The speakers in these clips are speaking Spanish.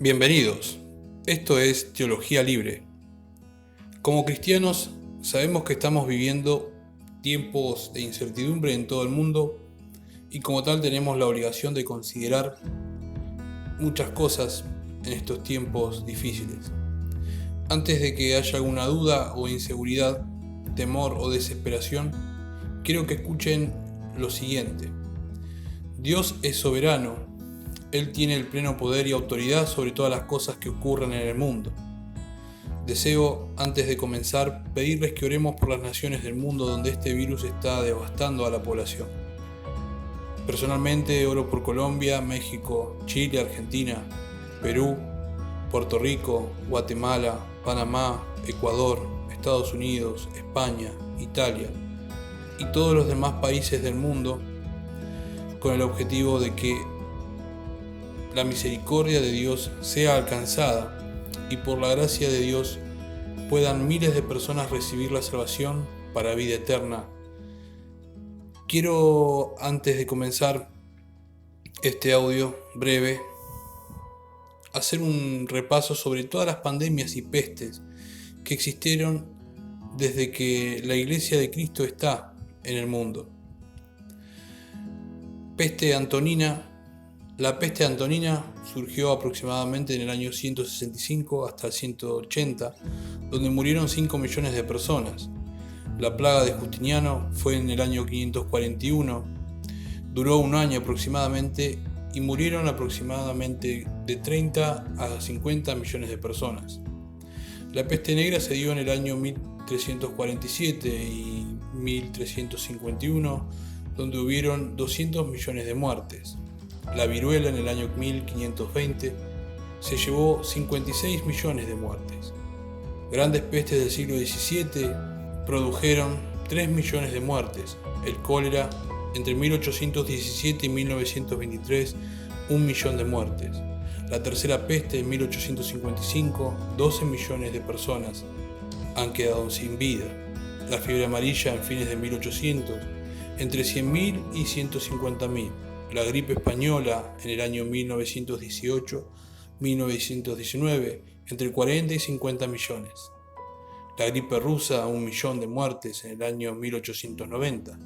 Bienvenidos. Esto es Teología Libre. Como cristianos, sabemos que estamos viviendo tiempos de incertidumbre en todo el mundo y como tal tenemos la obligación de considerar muchas cosas en estos tiempos difíciles. Antes de que haya alguna duda o inseguridad, temor o desesperación, quiero que escuchen lo siguiente. Dios es soberano. Él tiene el pleno poder y autoridad sobre todas las cosas que ocurren en el mundo. Deseo, antes de comenzar, pedirles que oremos por las naciones del mundo donde este virus está devastando a la población. Personalmente oro por Colombia, México, Chile, Argentina, Perú, Puerto Rico, Guatemala, Panamá, Ecuador, Estados Unidos, España, Italia y todos los demás países del mundo con el objetivo de que la misericordia de Dios sea alcanzada y por la gracia de Dios puedan miles de personas recibir la salvación para vida eterna. Quiero, antes de comenzar este audio breve, hacer un repaso sobre todas las pandemias y pestes que existieron desde que la Iglesia de Cristo está en el mundo. La peste antonina surgió aproximadamente en el año 165 hasta el 180, donde murieron 5 millones de personas. La plaga de Justiniano fue en el año 541, duró un año aproximadamente y murieron aproximadamente de 30 a 50 millones de personas. La peste negra se dio en el año 1347 y 1351, donde hubieron 200 millones de muertes. La viruela en el año 1520 se llevó 56 millones de muertes. Grandes pestes del siglo XVII produjeron 3 millones de muertes. El cólera entre 1817 y 1923, 1 millón de muertes. La tercera peste en 1855, 12 millones de personas han quedado sin vida. La fiebre amarilla en fines de 1800, entre 100.000 y 150.000. La gripe española en el año 1918-1919, entre 40 y 50 millones. La gripe rusa, 1 millón de muertes en el año 1890.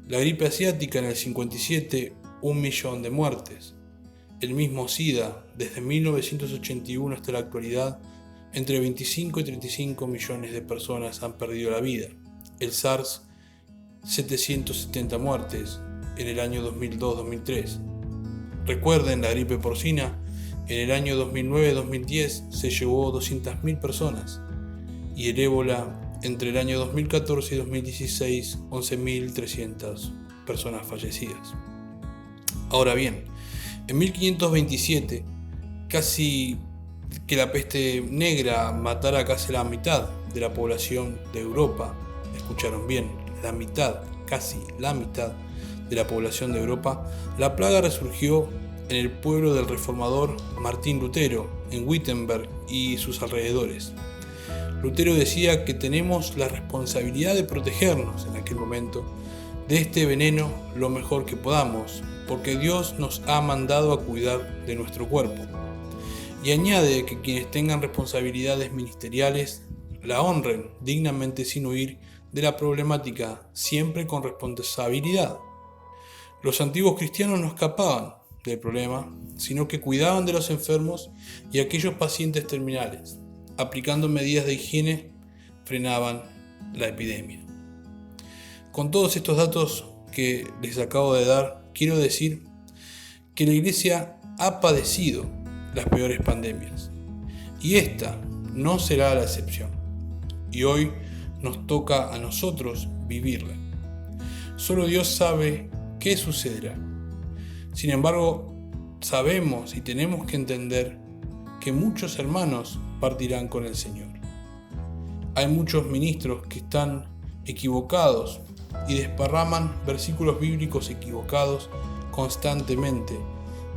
La gripe asiática en el 57, 1 millón de muertes. El mismo SIDA, desde 1981 hasta la actualidad, entre 25 y 35 millones de personas han perdido la vida. El SARS, 770 muertes en el año 2002-2003. Recuerden, la gripe porcina en el año 2009-2010 se llevó 200.000 personas y el ébola entre el año 2014 y 2016 11.300 personas fallecidas. Ahora bien, en 1527 casi que la peste negra matara casi la mitad de la población de Europa. Escucharon bien, la mitad, casi la mitad de la población de Europa. La plaga resurgió en el pueblo del reformador Martín Lutero, en Wittenberg y sus alrededores. Lutero decía que tenemos la responsabilidad de protegernos en aquel momento de este veneno lo mejor que podamos, porque Dios nos ha mandado a cuidar de nuestro cuerpo. Y añade que quienes tengan responsabilidades ministeriales la honren dignamente sin huir de la problemática, siempre con responsabilidad. Los antiguos cristianos no escapaban del problema, sino que cuidaban de los enfermos y aquellos pacientes terminales. Aplicando medidas de higiene, frenaban la epidemia. Con todos estos datos que les acabo de dar, quiero decir que la Iglesia ha padecido las peores pandemias y esta no será la excepción. Y hoy nos toca a nosotros vivirla. Solo Dios sabe qué sucederá. Sin embargo, sabemos y tenemos que entender que muchos hermanos partirán con el Señor. Hay muchos ministros que están equivocados y desparraman versículos bíblicos equivocados constantemente,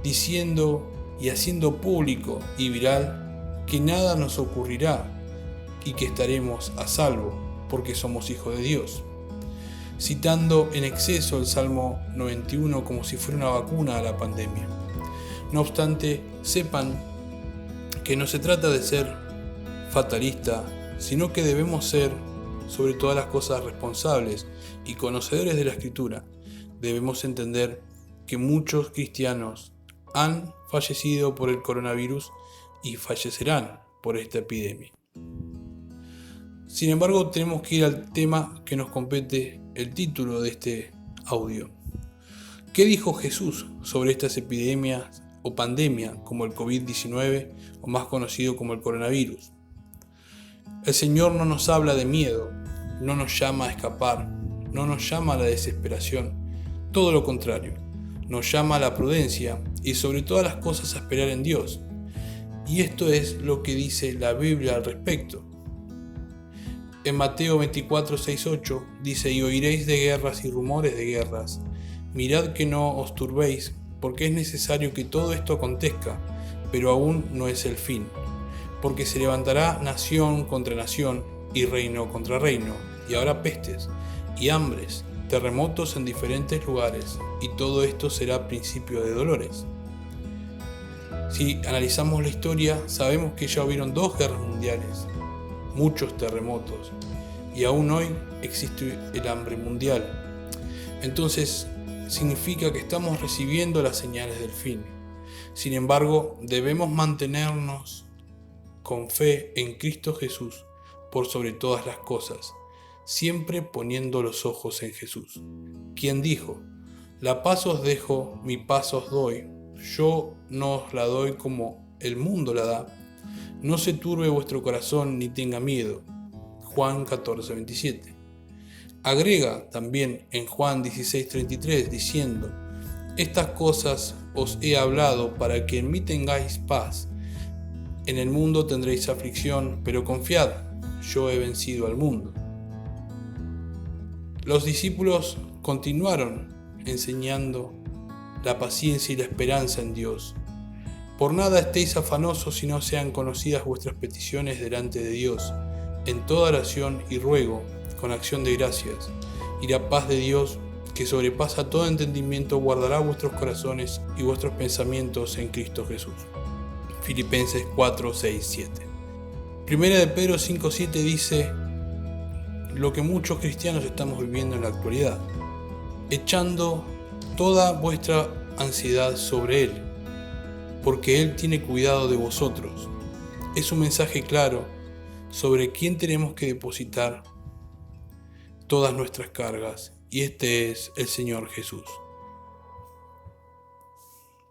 diciendo y haciendo público y viral que nada nos ocurrirá y que estaremos a salvo porque somos hijos de Dios, citando en exceso el Salmo 91 como si fuera una vacuna a la pandemia. No obstante, sepan que no se trata de ser fatalista, sino que debemos ser, sobre todas las cosas, responsables y conocedores de la Escritura. Debemos entender que muchos cristianos han fallecido por el coronavirus y fallecerán por esta epidemia. Sin embargo, tenemos que ir al tema que nos compete, el título de este audio. ¿Qué dijo Jesús sobre estas epidemias o pandemias como el COVID-19 o más conocido como el coronavirus? El Señor no nos habla de miedo, no nos llama a escapar, no nos llama a la desesperación, todo lo contrario, nos llama a la prudencia y sobre todas las cosas a esperar en Dios. Y esto es lo que dice la Biblia al respecto. En Mateo 24, 6, 8 dice: y oiréis de guerras y rumores de guerras. Mirad que no os turbéis, porque es necesario que todo esto acontezca, pero aún no es el fin. Porque se levantará nación contra nación y reino contra reino, y habrá pestes y hambres, terremotos en diferentes lugares, y todo esto será principio de dolores. Si analizamos la historia, sabemos que ya hubieron 2 guerras mundiales, muchos terremotos, y aún hoy existe el hambre mundial. Entonces, significa que estamos recibiendo las señales del fin. Sin embargo, debemos mantenernos con fe en Cristo Jesús por sobre todas las cosas, siempre poniendo los ojos en Jesús, quien dijo: la paz os dejo, mi paz os doy, yo no os la doy como el mundo la da. No se turbe vuestro corazón ni tenga miedo. Juan 14, 27. Agrega también en Juan 16, 33 diciendo: estas cosas os he hablado para que en mí tengáis paz. En el mundo tendréis aflicción, pero confiad, yo he vencido al mundo. Los discípulos continuaron enseñando la paciencia y la esperanza en Dios. Por nada estéis afanosos si no sean conocidas vuestras peticiones delante de Dios, en toda oración y ruego, con acción de gracias, y la paz de Dios, que sobrepasa todo entendimiento, guardará vuestros corazones y vuestros pensamientos en Cristo Jesús. Filipenses 4, 6, 7. Primera de Pedro 5, 7 dice lo que muchos cristianos estamos viviendo en la actualidad: echando toda vuestra ansiedad sobre Él, porque Él tiene cuidado de vosotros. Es un mensaje claro sobre quién tenemos que depositar todas nuestras cargas, y este es el Señor Jesús.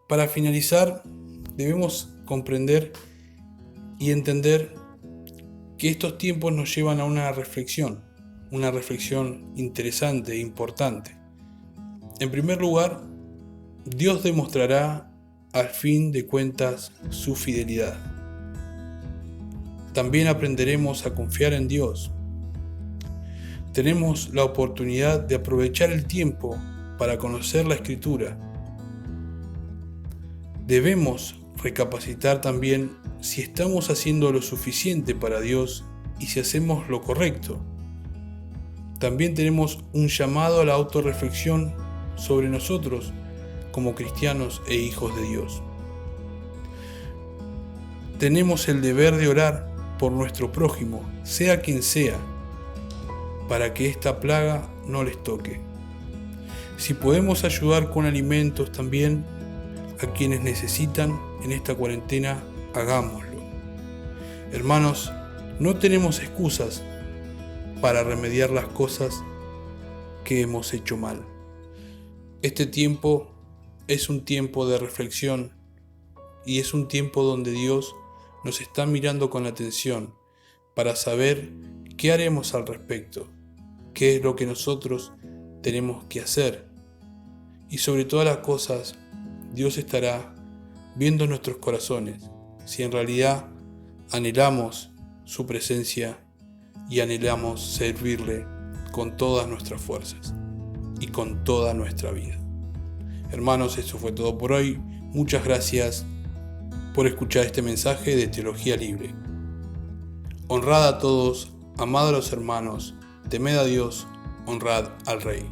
Para finalizar, debemos comprender y entender que estos tiempos nos llevan a una reflexión interesante e importante. En primer lugar, Dios demostrará al fin de cuentas su fidelidad. También aprenderemos a confiar en Dios. Tenemos la oportunidad de aprovechar el tiempo para conocer la Escritura. Debemos recapacitar también si estamos haciendo lo suficiente para Dios y si hacemos lo correcto. También tenemos un llamado a la autorreflexión sobre nosotros como cristianos e hijos de Dios. Tenemos el deber de orar por nuestro prójimo, sea quien sea, para que esta plaga no les toque. Si podemos ayudar con alimentos también a quienes necesitan en esta cuarentena, hagámoslo. Hermanos, no tenemos excusas para remediar las cosas que hemos hecho mal. Este tiempo es un tiempo de reflexión y es un tiempo donde Dios nos está mirando con atención para saber qué haremos al respecto, qué es lo que nosotros tenemos que hacer. Y sobre todas las cosas, Dios estará viendo nuestros corazones, si en realidad anhelamos su presencia y anhelamos servirle con todas nuestras fuerzas y con toda nuestra vida. Hermanos, eso fue todo por hoy. Muchas gracias por escuchar este mensaje de Teología Libre. Honrad a todos, amad a los hermanos, temed a Dios, honrad al Rey.